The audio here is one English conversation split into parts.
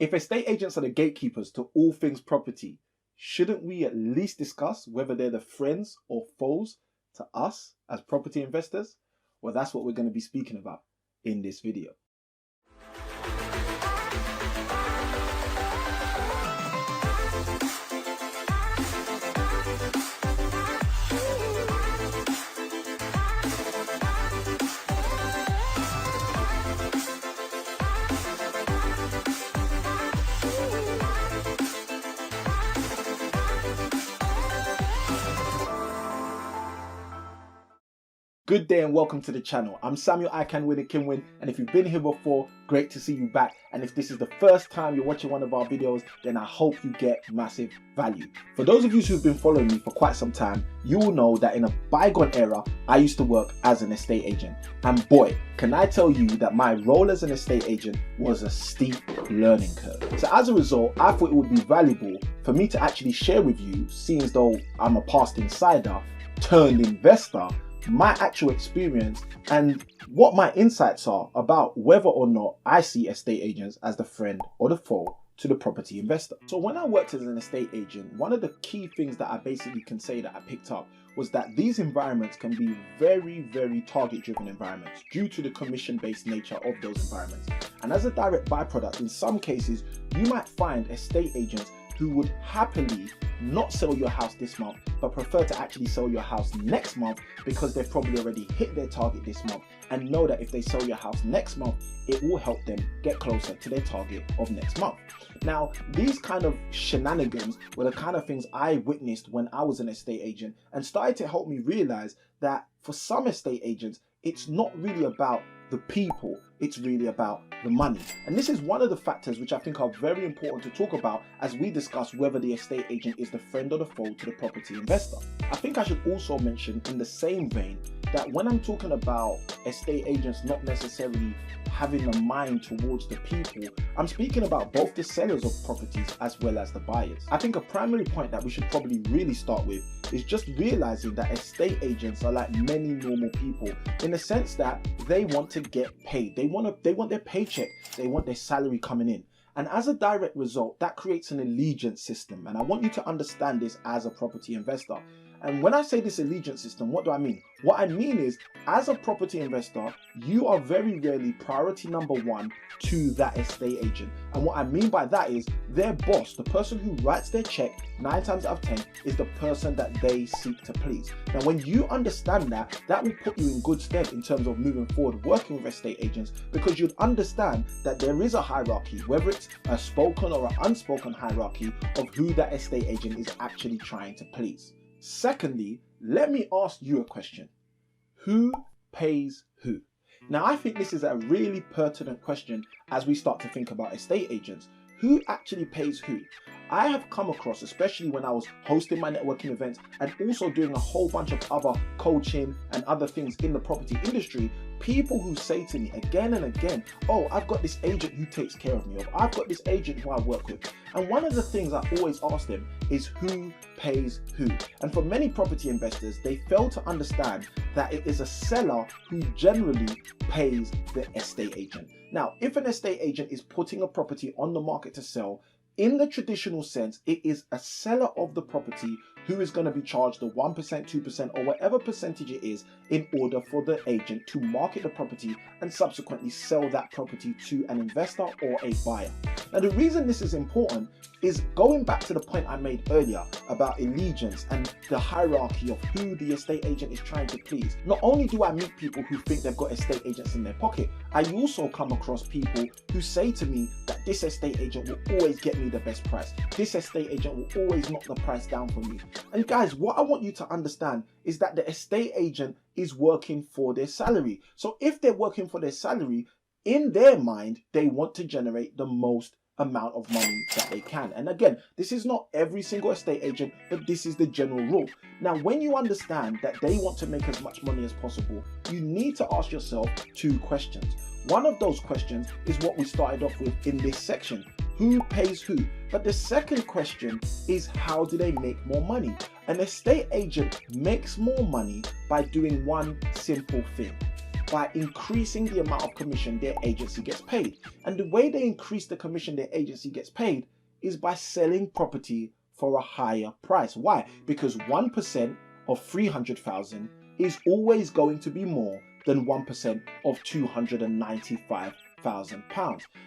If estate agents are the gatekeepers to all things property, shouldn't we at least discuss whether they're the friends or foes to us as property investors? Well, that's what we're going to be speaking about in this video. Good day and welcome to the channel. I'm Samuel Ikanwini-Kinwin, and if you've been here before, great to see you back. And if this is the first time you're watching one of our videos, then I hope you get massive value. For those of you who've been following me for quite some time, you will know that in a bygone era, I used to work as an estate agent. And boy, can I tell you that my role as an estate agent was a steep learning curve. So as a result, I thought it would be valuable for me to actually share with you, seeing as though I'm a past insider turned investor, my actual experience and what my insights are about whether or not I see estate agents as the friend or the foe to the property investor. So when I worked as an estate agent, one of the key things that I basically can say that I picked up was that these environments can be very target-driven environments due to the commission-based nature of those environments. And as a direct byproduct, in some cases, you might find estate agents who would happily not sell your house this month, but prefer to actually sell your house next month because they've probably already hit their target this month and know that if they sell your house next month, it will help them get closer to their target of next month. Now, these kind of shenanigans were the kind of things I witnessed when I was an estate agent and started to help me realize that for some estate agents, it's not really about the people, it's really about the money. And this is one of the factors which I think are very important to talk about as we discuss whether the estate agent is the friend or the foe to the property investor. I think I should also mention in the same vein that when I'm talking about estate agents not necessarily having a mind towards the people, I'm speaking about both the sellers of properties as well as the buyers. I think a primary point that we should probably really start with is just realizing that estate agents are like many normal people in the sense that they want to get paid. They want their paycheck, they want their salary coming in. And as a direct result, that creates an allegiance system. And I want you to understand this as a property investor. And when I say this allegiance system, what do I mean? What I mean is, as a property investor, you are very rarely priority number one to that estate agent. And what I mean by that is their boss, the person who writes their check 9 times out of 10 is the person that they seek to please. Now, when you understand that, that will put you in good stead in terms of moving forward working with estate agents, because you'd understand that there is a hierarchy, whether it's a spoken or an unspoken hierarchy of who that estate agent is actually trying to please. Secondly, let me ask you a question. Who pays who? Now, I think this is a really pertinent question as we start to think about estate agents. Who actually pays who? I have come across, especially when I was hosting my networking events and also doing a whole bunch of other coaching and other things in the property industry, people who say to me again and again, oh, I've got this agent who takes care of me, or I've got this agent who I work with. And one of the things I always ask them is who pays who? And for many property investors, they fail to understand that it is a seller who generally pays the estate agent. Now, if an estate agent is putting a property on the market to sell, in the traditional sense, it is a seller of the property who is going to be charged the 1%, 2%, or whatever percentage it is in order for the agent to market the property and subsequently sell that property to an investor or a buyer. Now, the reason this is important is going back to the point I made earlier about allegiance and the hierarchy of who the estate agent is trying to please. Not only do I meet people who think they've got estate agents in their pocket, I also come across people who say to me that this estate agent will always get me the best price. This estate agent will always knock the price down for me. And guys, what I want you to understand is that the estate agent is working for their salary. So if they're working for their salary, in their mind, they want to generate the most amount of money that they can. And again, this is not every single estate agent, but this is the general rule. Now, when you understand that they want to make as much money as possible, you need to ask yourself 2 questions. One of those questions is what we started off with in this section. Who pays who? But the second question is, how do they make more money? An estate agent makes more money by doing one simple thing: by increasing the amount of commission their agency gets paid. And the way they increase the commission their agency gets paid is by selling property for a higher price. Why? Because 1% of 300,000 is always going to be more than 1% of £295,000.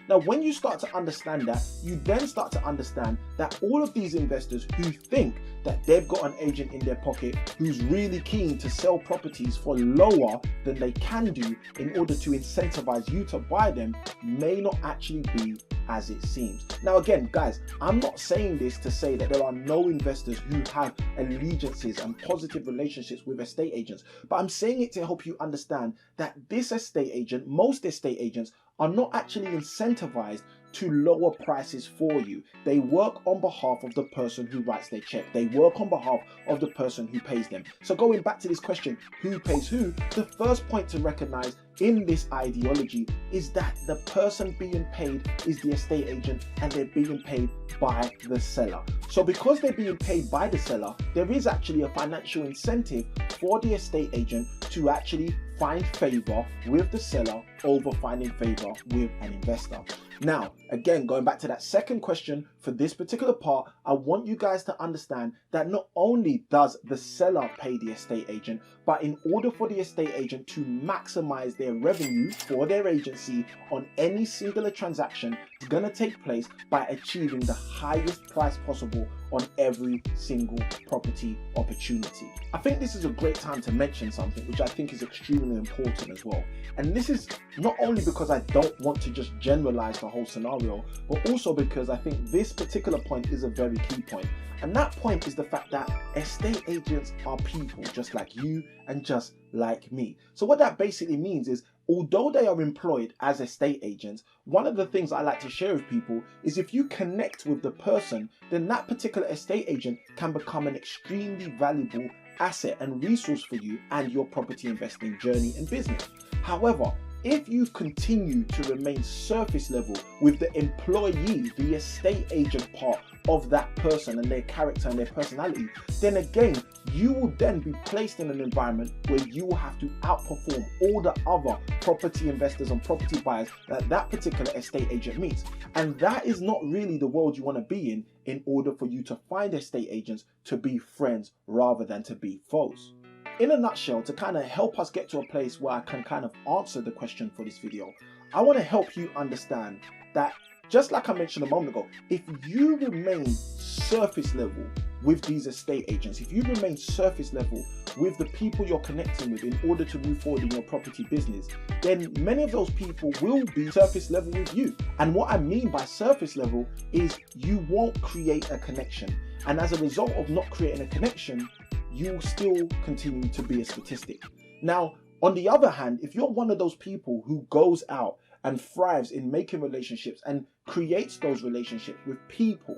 Now, when you start to understand that, you then start to understand that all of these investors who think that they've got an agent in their pocket who's really keen to sell properties for lower than they can do in order to incentivize you to buy them may not actually be as it seems. Now again, guys, I'm not saying this to say that there are no investors who have allegiances and positive relationships with estate agents, but I'm saying it to help you understand that this estate agent, most estate agents, are not actually incentivized to lower prices for you. They work on behalf of the person who writes their check. They work on behalf of the person who pays them. So going back to this question, who pays who? The first point to recognize in this ideology is that the person being paid is the estate agent, and they're being paid by the seller. So because they're being paid by the seller, there is actually a financial incentive for the estate agent to actually find favor with the seller over finding favor with an investor. Now, again, going back to that second question, for this particular part, I want you guys to understand that not only does the seller pay the estate agent, but in order for the estate agent to maximize their revenue for their agency on any singular transaction, it's going to take place by achieving the highest price possible on every single property opportunity. I think this is a great time to mention something which I think is extremely important as well. And this is not only because I don't want to just generalize the whole scenario, but also because I think this particular point is a very key point. And that point is the fact that estate agents are people just like you and just like me. So what that basically means is, although they are employed as estate agents, one of the things I like to share with people is if you connect with the person, then that particular estate agent can become an extremely valuable asset and resource for you and your property investing journey and business. However, if you continue to remain surface level with the employee, the estate agent part of that person and their character and their personality, then again, you will then be placed in an environment where you will have to outperform all the other property investors and property buyers that that particular estate agent meets. And that is not really the world you want to be in order for you to find estate agents to be friends rather than to be foes. In a nutshell, to kind of help us get to a place where I can kind of answer the question for this video, I want to help you understand that, just like I mentioned a moment ago, if you remain surface level with these estate agents, if you remain surface level with the people you're connecting with in order to move forward in your property business, then many of those people will be surface level with you. And what I mean by surface level is you won't create a connection. And as a result of not creating a connection, you will still continue to be a statistic. Now, on the other hand, if you're one of those people who goes out and thrives in making relationships and creates those relationships with people,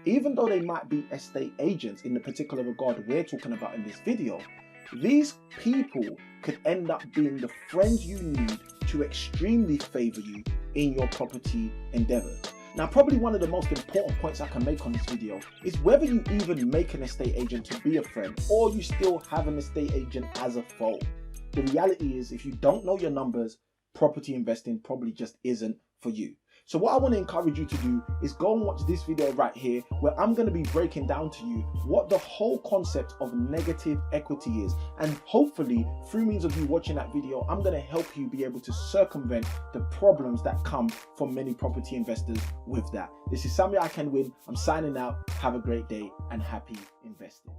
even though they might be estate agents in the particular regard we're talking about in this video, these people could end up being the friends you need to extremely favor you in your property endeavors. Now, probably one of the most important points I can make on this video is whether you even make an estate agent to be a friend or you still have an estate agent as a foe. The reality is, if you don't know your numbers, property investing probably just isn't for you. So what I want to encourage you to do is go and watch this video right here, where I'm going to be breaking down to you what the whole concept of negative equity is. And hopefully, through means of you watching that video, I'm going to help you be able to circumvent the problems that come from many property investors with that. This is Samuel I Can Win. I'm signing out. Have a great day and happy investing.